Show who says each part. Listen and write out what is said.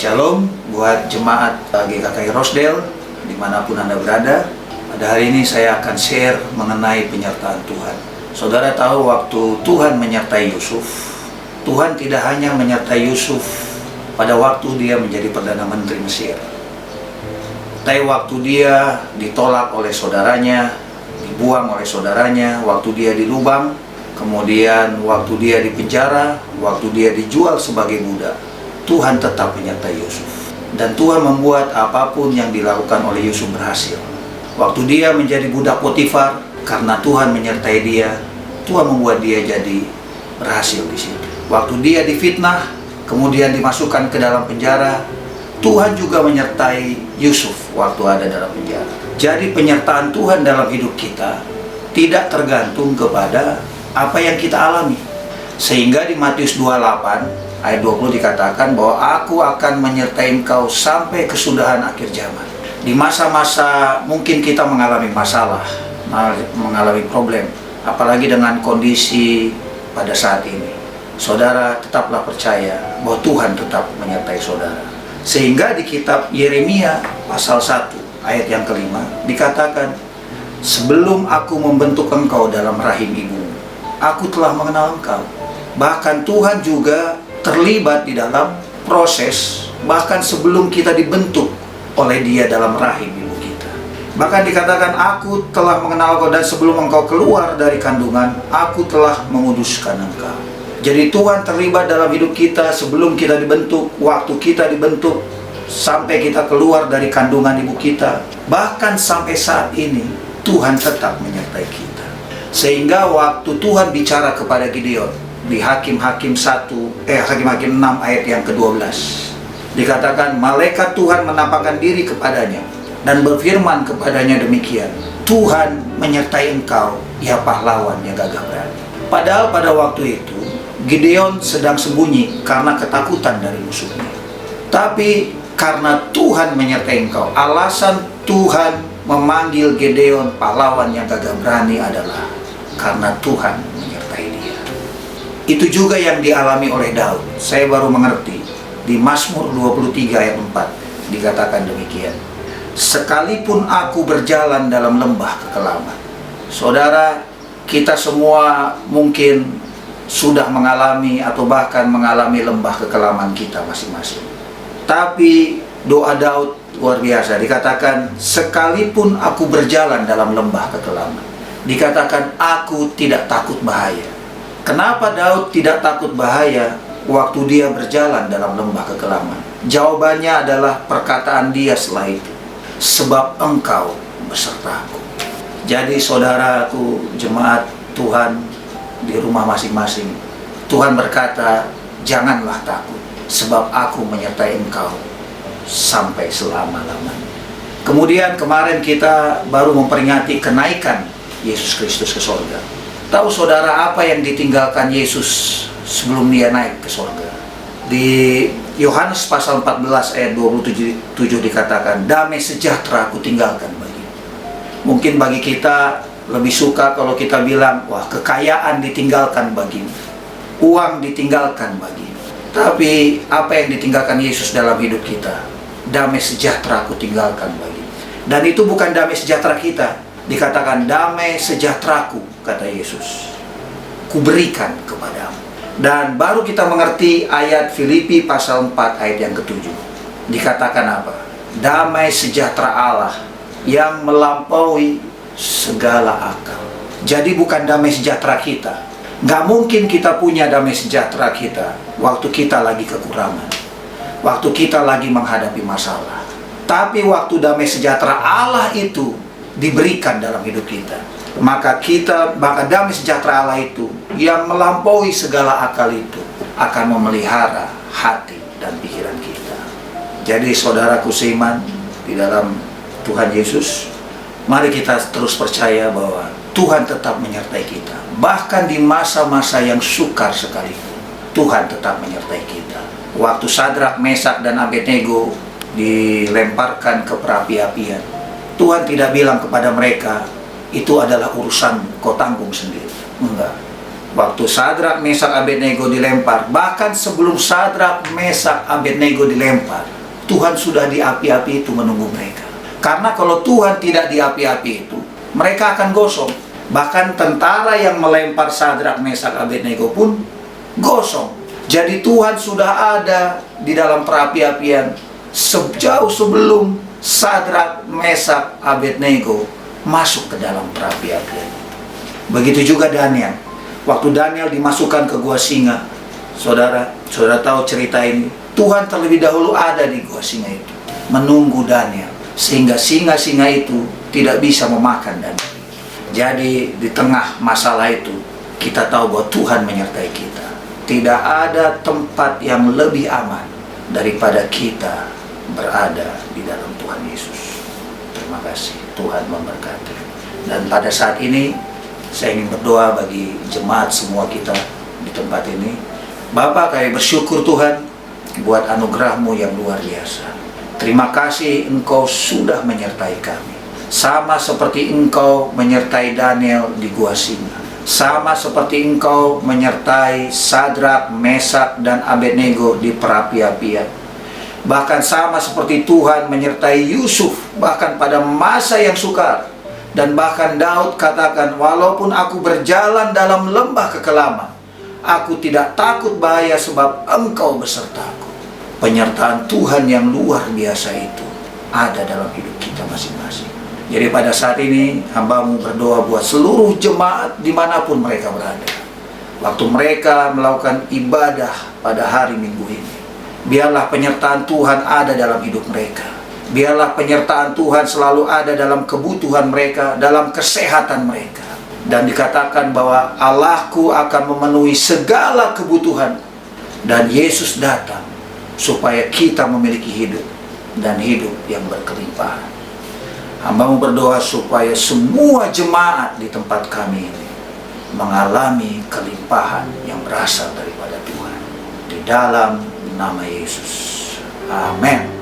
Speaker 1: Shalom buat jemaat GKKI Rosedale dimanapun Anda berada. Pada hari ini saya akan share mengenai penyertaan Tuhan. Saudara tahu waktu Tuhan menyertai Yusuf, Tuhan tidak hanya menyertai Yusuf pada waktu dia menjadi Perdana Menteri Mesir, tapi waktu dia ditolak oleh saudaranya, dibuang oleh saudaranya, waktu dia di lubang, kemudian waktu dia di penjara, waktu dia dijual sebagai budak, Tuhan tetap menyertai Yusuf. Dan Tuhan membuat apapun yang dilakukan oleh Yusuf berhasil. Waktu dia menjadi budak Potifar, karena Tuhan menyertai dia, Tuhan membuat dia jadi berhasil di situ. Waktu dia difitnah, kemudian dimasukkan ke dalam penjara, Tuhan juga menyertai Yusuf waktu ada dalam penjara. Jadi penyertaan Tuhan dalam hidup kita tidak tergantung kepada apa yang kita alami. Sehingga di Matius 28 ayat 20 dikatakan bahwa aku akan menyertai engkau sampai kesudahan akhir zaman. Di masa-masa mungkin kita mengalami masalah, mengalami problem, apalagi dengan kondisi pada saat ini. Saudara tetaplah percaya bahwa Tuhan tetap menyertai saudara. Sehingga di kitab Yeremia pasal 1 ayat yang kelima dikatakan, sebelum aku membentuk engkau dalam rahim ibumu, aku telah mengenal engkau. Bahkan Tuhan juga terlibat di dalam proses, bahkan sebelum kita dibentuk oleh Dia dalam rahim ibu kita. Bahkan dikatakan, aku telah mengenal engkau dan sebelum engkau keluar dari kandungan, aku telah menguduskan engkau. Jadi Tuhan terlibat dalam hidup kita sebelum kita dibentuk, waktu kita dibentuk, sampai kita keluar dari kandungan ibu kita. Bahkan sampai saat ini, Tuhan tetap menyertai kita. Sehingga waktu Tuhan bicara kepada Gideon, di Hakim-Hakim 6 ayat yang ke-12 dikatakan, malaikat Tuhan menampakkan diri kepadanya dan berfirman kepadanya demikian, Tuhan menyertai engkau, ya pahlawan yang gagah berani. Padahal pada waktu itu Gideon sedang sembunyi karena ketakutan dari musuhnya. Tapi karena Tuhan menyertai engkau, alasan Tuhan memanggil Gideon pahlawan yang gagah berani adalah karena Tuhan menyertai dia. Itu juga yang dialami oleh Daud. Saya baru mengerti di Mazmur 23 ayat 4 dikatakan demikian, sekalipun aku berjalan dalam lembah kekelaman. Saudara, kita semua mungkin sudah mengalami atau bahkan mengalami lembah kekelaman kita masing-masing. Tapi doa Daud luar biasa, dikatakan sekalipun aku berjalan dalam lembah kekelaman, dikatakan aku tidak takut bahaya. Kenapa Daud tidak takut bahaya waktu dia berjalan dalam lembah kekelaman? Jawabannya adalah perkataan dia setelah itu, sebab engkau besertaku. Jadi saudaraku, jemaat Tuhan di rumah masing-masing, Tuhan berkata, janganlah takut, sebab aku menyertai engkau sampai selama-lamanya. Kemudian kemarin kita baru memperingati kenaikan Yesus Kristus ke surga. Tahu saudara apa yang ditinggalkan Yesus sebelum dia naik ke surga? Di Yohanes pasal 14 ayat 27 dikatakan, damai sejahtera aku tinggalkan bagimu. Mungkin bagi kita lebih suka kalau kita bilang, wah kekayaan ditinggalkan bagimu, uang ditinggalkan bagimu. Tapi apa yang ditinggalkan Yesus dalam hidup kita? Damai sejahtera aku tinggalkan bagimu. Dan itu bukan damai sejahtera kita. Dikatakan damai sejahteraku, kata Yesus, kuberikan kepadamu. Dan baru kita mengerti ayat Filipi pasal 4 ayat yang ke-7. Dikatakan apa? Damai sejahtera Allah yang melampaui segala akal. Jadi bukan damai sejahtera kita. Nggak mungkin kita punya damai sejahtera kita waktu kita lagi kekurangan, waktu kita lagi menghadapi masalah. Tapi waktu damai sejahtera Allah itu diberikan dalam hidup kita, maka damai sejahtera Allah itu yang melampaui segala akal itu akan memelihara hati dan pikiran kita. Jadi saudaraku seiman di dalam Tuhan Yesus, mari kita terus percaya bahwa Tuhan tetap menyertai kita. Bahkan di masa-masa yang sukar sekalipun, Tuhan tetap menyertai kita. Waktu Sadrak, Mesak, dan Abednego dilemparkan ke perapi-apian, Tuhan tidak bilang kepada mereka, itu adalah urusan kau tanggung sendiri. Enggak. Waktu Sadrak, Mesak, Abednego dilempar, bahkan sebelum Sadrak, Mesak, Abednego dilempar, Tuhan sudah di api-api itu menunggu mereka. Karena kalau Tuhan tidak di api-api itu, mereka akan gosong. Bahkan tentara yang melempar Sadrak, Mesak, Abednego pun gosong. Jadi Tuhan sudah ada di dalam perapi-apian sejauh sebelum Sadrak, Mesak, Abednego masuk ke dalam perapi-apian. Begitu juga Daniel. Waktu Daniel dimasukkan ke gua singa, saudara tahu cerita ini. Tuhan terlebih dahulu ada di gua singa itu, menunggu Daniel, sehingga singa-singa itu tidak bisa memakan Daniel. Jadi di tengah masalah itu, kita tahu bahwa Tuhan menyertai kita. Tidak ada tempat yang lebih aman daripada kita berada di dalam Tuhan Yesus. Terima kasih, Tuhan memberkati. Dan pada saat ini, saya ingin berdoa bagi jemaat semua kita di tempat ini. Bapa, kami bersyukur Tuhan buat anugerah-Mu yang luar biasa. Terima kasih Engkau sudah menyertai kami. Sama seperti Engkau menyertai Daniel di gua singa. Sama seperti Engkau menyertai Sadrak, Mesak, dan Abednego di perapi-apian. Bahkan sama seperti Tuhan menyertai Yusuf bahkan pada masa yang sukar. Dan bahkan Daud katakan, walaupun aku berjalan dalam lembah kekelaman, aku tidak takut bahaya sebab Engkau besertaku. Penyertaan Tuhan yang luar biasa itu ada dalam hidup kita masing-masing. Jadi pada saat ini hamba-Mu berdoa buat seluruh jemaat dimanapun mereka berada. Waktu mereka melakukan ibadah pada hari Minggu ini, biarlah penyertaan Tuhan ada dalam hidup mereka. Biarlah penyertaan Tuhan selalu ada dalam kebutuhan mereka, dalam kesehatan mereka. Dan dikatakan bahwa Allahku akan memenuhi segala kebutuhan. Dan Yesus datang supaya kita memiliki hidup dan hidup yang berkelimpahan. Hamba-Mu berdoa supaya semua jemaat di tempat kami ini mengalami kelimpahan yang berasal daripada Tuhan. Di dalam nama Yesus. Amin.